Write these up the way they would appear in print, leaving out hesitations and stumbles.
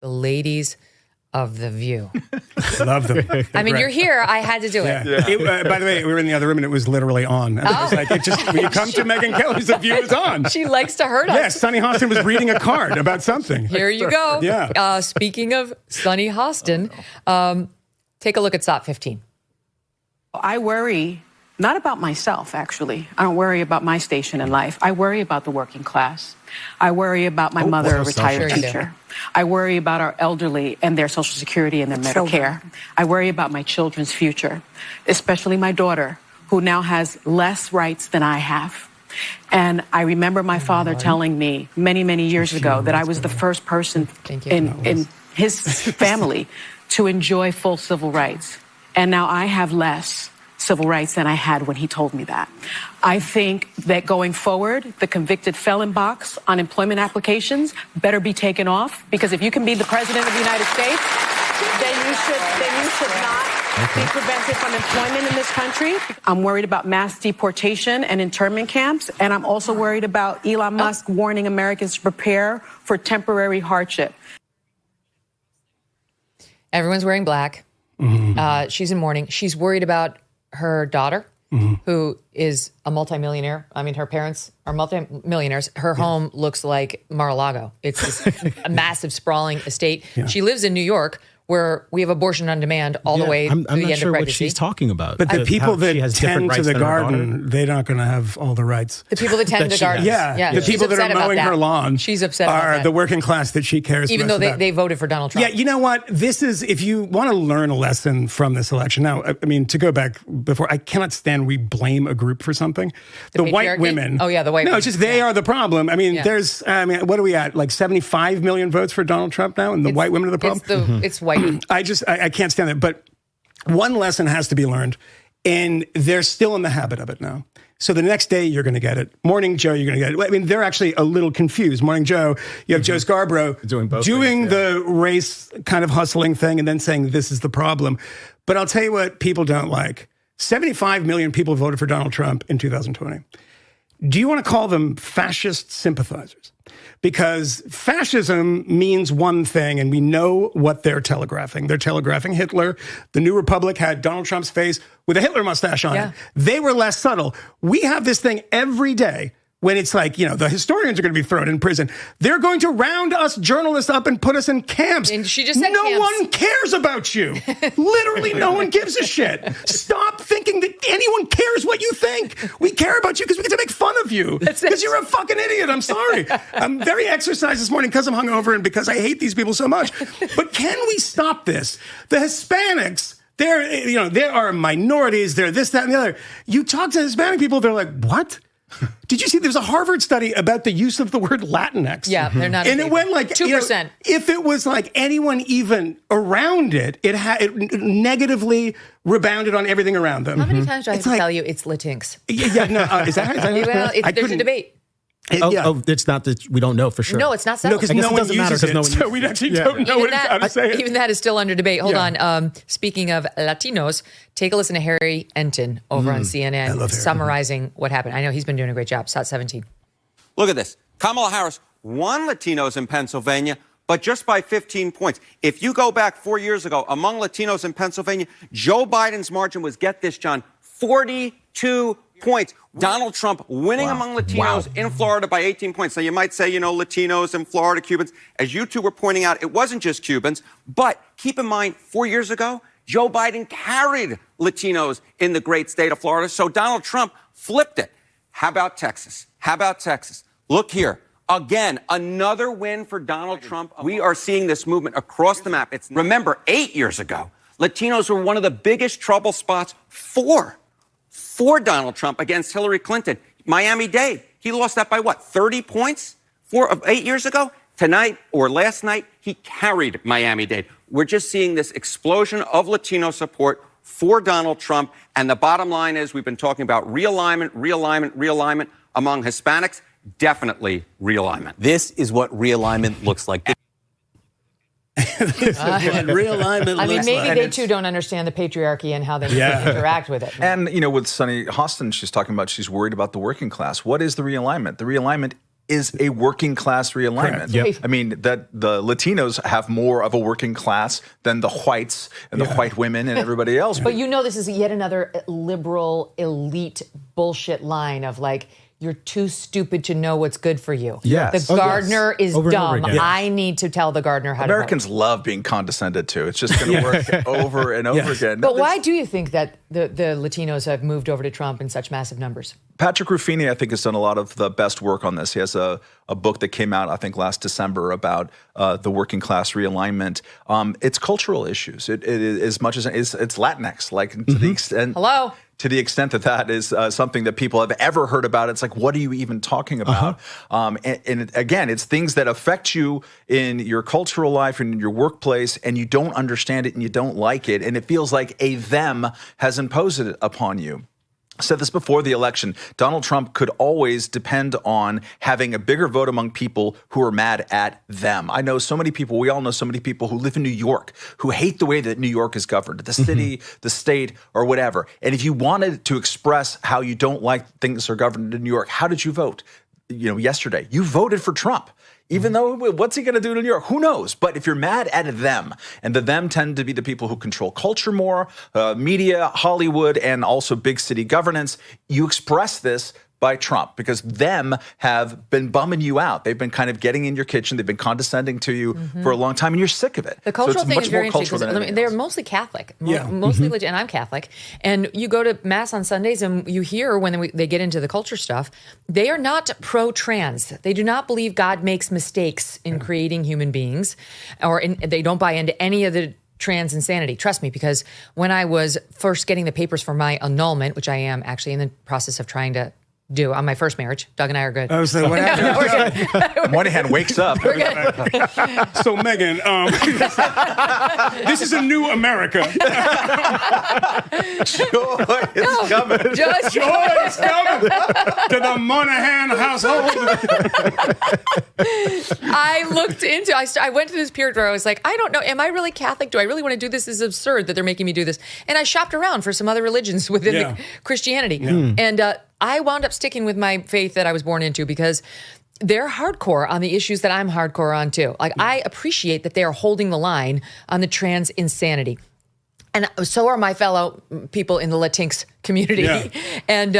the ladies of The View. Love them. I mean, you're here. I had to do it. Yeah. By the way, we were in the other room and it was literally on. And it was like, when you come to Megyn Kelly's, The View is on. She likes to hurt us. Yes, Sunny Hostin was reading a card about something. Here you go. Yeah. Speaking of Sunny Hostin, take a look at SOT 15. I worry not about myself, actually. I don't worry about my station in life. I worry about the working class. I worry about my mother, a retired teacher. I worry about our elderly and their Social Security and their Medicare. I worry about my children's future, especially my daughter, who now has less rights than I have. And I remember my father telling me many, many years ago that I was the first person in his family to enjoy full civil rights. And now I have less civil rights than I had when he told me that. I think that going forward, the convicted felon box on employment applications better be taken off, because if you can be the president of the United States, then you should not be prevented from employment in this country. I'm worried about mass deportation and internment camps, and I'm also worried about Elon Musk warning Americans to prepare for temporary hardship. Everyone's wearing black. She's in mourning. She's worried about her daughter, who is a multimillionaire. I mean, her parents are multimillionaires. Her home looks like Mar-a-Lago. It's this a massive, sprawling estate. Yeah. She lives in New York, where we have abortion on demand all the way I'm to the not end sure of what pregnancy. she's talking about. But the people that tend to the garden, they're not going to have all the rights. The people that tend to the garden. The people that are mowing her lawn she's upset about are that. the working class that she cares Even though they voted for Donald Trump. Yeah, you know what? This is, if you want to learn a lesson from this election. Now, I mean, to go back before, I cannot stand we blame a group for something. The white women. Oh, yeah, the white women. No, it's just they are the problem. I mean, what are we at? Like 75 million votes for Donald Trump now? And the white women are the problem? It's white. I can't stand it. But one lesson has to be learned, and they're still in the habit of it now. So the next day, you're going to get it. Morning Joe, you're going to get it. I mean, they're actually a little confused. Morning Joe, you have Joe Scarborough doing the race kind of hustling thing and then saying this is the problem. But I'll tell you what people don't like. 75 million people voted for Donald Trump in 2020. Do you want to call them fascist sympathizers? Because fascism means one thing, and we know what they're telegraphing. They're telegraphing Hitler. The New Republic had Donald Trump's face with a Hitler mustache on it. They were less subtle. We have this thing every day when it's like, the historians are going to be thrown in prison. They're going to round us journalists up and put us in camps. And she just said no one cares about you. Literally, no one gives a shit. Stop thinking that anyone cares what you think. We care about you because we get to make fun of you. Because you're a fucking idiot. I'm sorry. I'm very exercised this morning because I'm hungover and because I hate these people so much. But can we stop this? The Hispanics, there are minorities. They're this, that, and the other. You talk to Hispanic people, they're like, what? Did you see there's a Harvard study about the use of the word Latinx? Yeah, they're not. And it went like 2%. If it was like anyone even around it, it negatively rebounded on everything around them. How many times do I have to tell you it's Latinx? Is that there's a debate. It's not that we don't know for sure. No, it's not settled. No, because no one uses it. So we actually don't know how to say it. Even that is still under debate. Hold on. Speaking of Latinos, take a listen to Harry Enton over on CNN summarizing what happened. I know he's been doing a great job. SOT 17. Look at this. Kamala Harris won Latinos in Pennsylvania, but just by 15 points. If you go back 4 years ago, among Latinos in Pennsylvania, Joe Biden's margin was, get this, John, 42 points. Donald Trump winning among Latinos in Florida by 18 points. Now, you might say, Latinos in Florida, Cubans. As you two were pointing out, it wasn't just Cubans. But keep in mind, 4 years ago, Joe Biden carried Latinos in the great state of Florida. So Donald Trump flipped it. How about Texas? Look here. Again, another win for Donald Trump. We are seeing this movement across the map. Remember, 8 years ago, Latinos were one of the biggest trouble spots for Donald Trump against Hillary Clinton. Miami-Dade, he lost that by 30 points 8 years ago? Tonight or last night, he carried Miami-Dade. We're just seeing this explosion of Latino support for Donald Trump. And the bottom line is we've been talking about realignment among Hispanics. Definitely realignment. This is what realignment looks like. Realignment. I mean, maybe they too don't understand the patriarchy and how they interact with it. And with Sunny Hostin, she's talking about she's worried about the working class. What is the realignment? The realignment is a working class realignment. Yep. I mean, that the Latinos have more of a working class than the whites and the white women and everybody else. But this is yet another liberal elite bullshit line of like, you're too stupid to know what's good for you. Yes. The gardener is Over and over dumb. again. I need to tell the gardener how Americans to vote. love being condescended to. It's just going to work over and over again. But why do you think that the Latinos have moved over to Trump in such massive numbers? Patrick Ruffini, I think, has done a lot of the best work on this. He has a book that came out, I think, last December about the working class realignment. It's cultural issues. It is as much as it's Latinx, like to the extent. Hello. To the extent that that is something that people have ever heard about, it's like, what are you even talking about? And again, it's things that affect you in your cultural life and in your workplace, and you don't understand it and you don't like it, and it feels like a them has imposed it upon you. I said this before the election. Donald Trump could always depend on having a bigger vote among people who are mad at them. I know so many people, we all know so many people who live in New York who hate the way that New York is governed, the city, the state, or whatever. And if you wanted to express how you don't like things are governed in New York, how did you vote? Yesterday, you voted for Trump. Even though, what's he going to do to New York? Who knows? But if you're mad at them, and the them tend to be the people who control culture more, media, Hollywood, and also big city governance, you express this by Trump, because them have been bumming you out. They've been kind of getting in your kitchen. They've been condescending to you for a long time, and you're sick of it. The cultural thing much is very more interesting cultural because they're mostly Catholic, mostly legit, and I'm Catholic. And you go to Mass on Sundays, and you hear when they get into the culture stuff, they are not pro-trans. They do not believe God makes mistakes in creating human beings, they don't buy into any of the trans insanity. Trust me, because when I was first getting the papers for my annulment, which I am actually in the process of trying to do on my first marriage. Doug and I are good. I was like, what happened? Moynihan wakes up. So, Megyn, this is a new America. Joy is coming. Joy is coming to the Moynihan household. I went to this period where I was like, I don't know, am I really Catholic? Do I really want to do this? This is absurd that they're making me do this. And I shopped around for some other religions within the Christianity. And I wound up sticking with my faith that I was born into because they're hardcore on the issues that I'm hardcore on too. Like, I appreciate that they are holding the line on the trans insanity. And so are my fellow people in the Latinx community. Yeah. And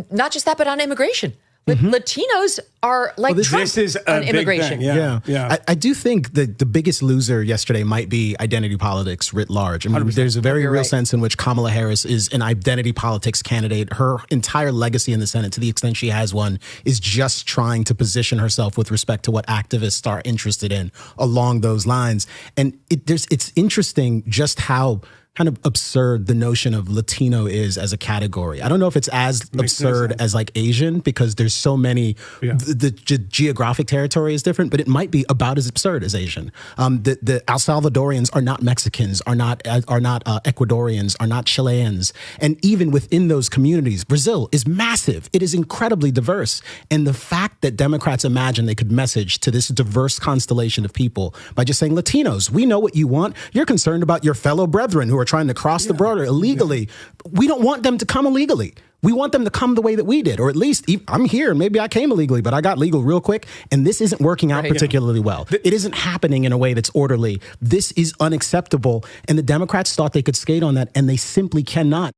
not just that, but on immigration. Latinos are like Trump this is on immigration. Yeah. I do think that the biggest loser yesterday might be identity politics writ large. I mean, there's a very real sense in which Kamala Harris is an identity politics candidate. Her entire legacy in the Senate, to the extent she has one, is just trying to position herself with respect to what activists are interested in along those lines. And it's interesting just how kind of absurd the notion of Latino is as a category. I don't know if it's as absurd as like Asian, because there's so many, the geographic territory is different, but it might be about as absurd as Asian. The El Salvadorians are not Mexicans, are not Ecuadorians, are not Chileans. And even within those communities, Brazil is massive. It is incredibly diverse. And the fact that Democrats imagine they could message to this diverse constellation of people by just saying, Latinos, we know what you want. You're concerned about your fellow brethren who are trying to cross the border illegally. We don't want them to come illegally. We want them to come the way that we did, or at least I'm here. Maybe I came illegally, but I got legal real quick. And this isn't working out particularly well. It isn't happening in a way that's orderly. This is unacceptable. And the Democrats thought they could skate on that, and they simply cannot.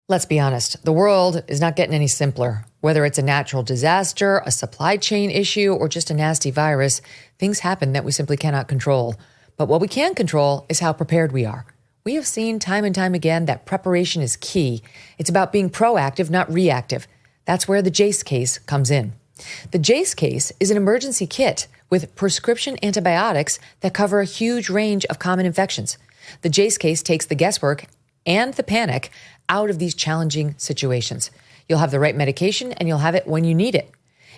Let's be honest. The world is not getting any simpler. Whether it's a natural disaster, a supply chain issue, or just a nasty virus, things happen that we simply cannot control. But what we can control is how prepared we are. We have seen time and time again that preparation is key. It's about being proactive, not reactive. That's where the JACE case comes in. The JACE case is an emergency kit with prescription antibiotics that cover a huge range of common infections. The JACE case takes the guesswork and the panic out of these challenging situations. You'll have the right medication and you'll have it when you need it.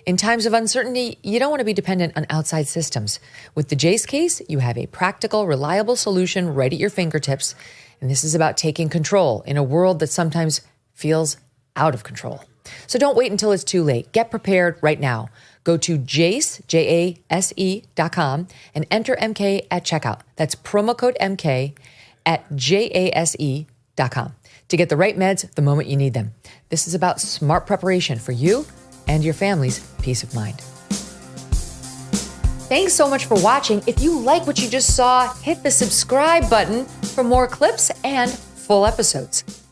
In times of uncertainty, you don't want to be dependent on outside systems. With the JACE case, you have a practical, reliable solution right at your fingertips. And this is about taking control in a world that sometimes feels out of control. So don't wait until it's too late. Get prepared right now. Go to JACE.com and enter MK at checkout. That's promo code MK at JASE.com to get the right meds the moment you need them. This is about smart preparation for you and your family's peace of mind. Thanks so much for watching. If you like what you just saw, hit the subscribe button for more clips and full episodes.